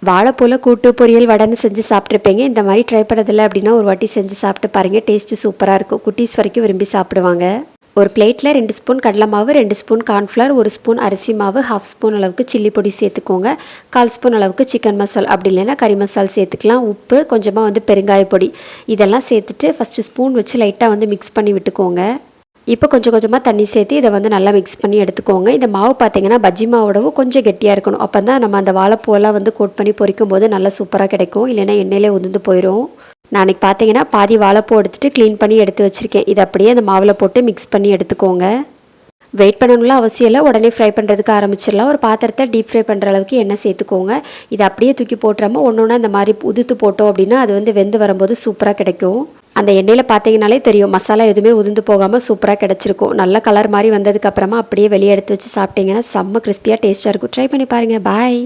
வாழைப்பூல கூட்டு பொரியல் வடைன்னு செஞ்சு சாப்பிட்ருப்பீங்க. இந்த மாதிரி ட்ரை பண்ணதில்ல அப்படின்னா ஒரு வாட்டி செஞ்சு சாப்பிட்டு பாருங்கள். டேஸ்ட்டு சூப்பராக இருக்கும். குட்டீஸ் வரைக்கும் விரும்பி சாப்பிடுவாங்க. ஒரு பிளேட்டில் 2 ஸ்பூன் கடலை மாவு, 2 ஸ்பூன் கார்ன்ஃப்ளவர், 1 ஸ்பூன் அரிசி மாவு, 1/2 ஸ்பூன் அளவுக்கு சில்லி பொடி சேர்த்துக்கோங்க. 1/4 ஸ்பூன் அளவுக்கு சிக்கன் மசால் அப்படி இல்லைன்னா கறி மசால் சேர்த்துக்கலாம். உப்பு, கொஞ்சமாக பெருங்காய பொடி இதெல்லாம் சேர்த்துட்டு ஃபஸ்ட்டு ஸ்பூன் வச்சு லைட்டாக மிக்ஸ் பண்ணி விட்டுக்கோங்க. இப்போ கொஞ்சம் கொஞ்சமாக தண்ணி சேர்த்து இதை நல்லா மிக்ஸ் பண்ணி எடுத்துக்கோங்க. இந்த மாவு பார்த்தீங்கன்னா பஜ்ஜி மாவோடவும் கொஞ்சம் கெட்டியாக இருக்கணும். அப்போ தான் நம்ம அந்த வாழைப்பூவெல்லாம் கோட் பண்ணி பொரிக்கும் போது நல்லா சூப்பராக கிடைக்கும். இல்லைன்னா எண்ணெயிலே உதிர்ந்து போயிடும். நான் அன்றைக்கி பார்த்தீங்கன்னா பாதி வாழைப்பூ எடுத்துகிட்டு க்ளீன் பண்ணி எடுத்து வச்சுருக்கேன். இதை அப்படியே அந்த மாவில் போட்டு மிக்ஸ் பண்ணி எடுத்துக்கோங்க. வெயிட் பண்ணணும்லாம் அவசியம் இல்லை. உடனே ஃப்ரை பண்ணுறதுக்கு ஆரம்பிச்சிடலாம். ஒரு பாத்திரத்தை டீப் ஃப்ரை பண்ணுற அளவுக்கு எண்ணெய் சேர்த்துக்கோங்க. இதை அப்படியே தூக்கி போட்டுறாமல் ஒன்று ஒன்றா இந்த மாதிரி உதுத்து போட்டோம் அப்படின்னா அது வெந்து வரும்போது சூப்பராக கிடைக்கும். அந்த எண்ணெயில் பார்த்தீங்கனாலே தெரியும் மசாலா எதுவுமே உதிர்ந்து போகாமல் சூப்பராக கிடச்சிருக்கும். நல்ல கலர் மாதிரி வந்ததுக்கப்புறமா அப்படியே வெளியே எடுத்து வச்சு சாப்பிட்டீங்கன்னா செம்ம கிறிஸ்பியாக டேஸ்ட்டாக இருக்கும். ட்ரை பண்ணி பாருங்கள். பாய்.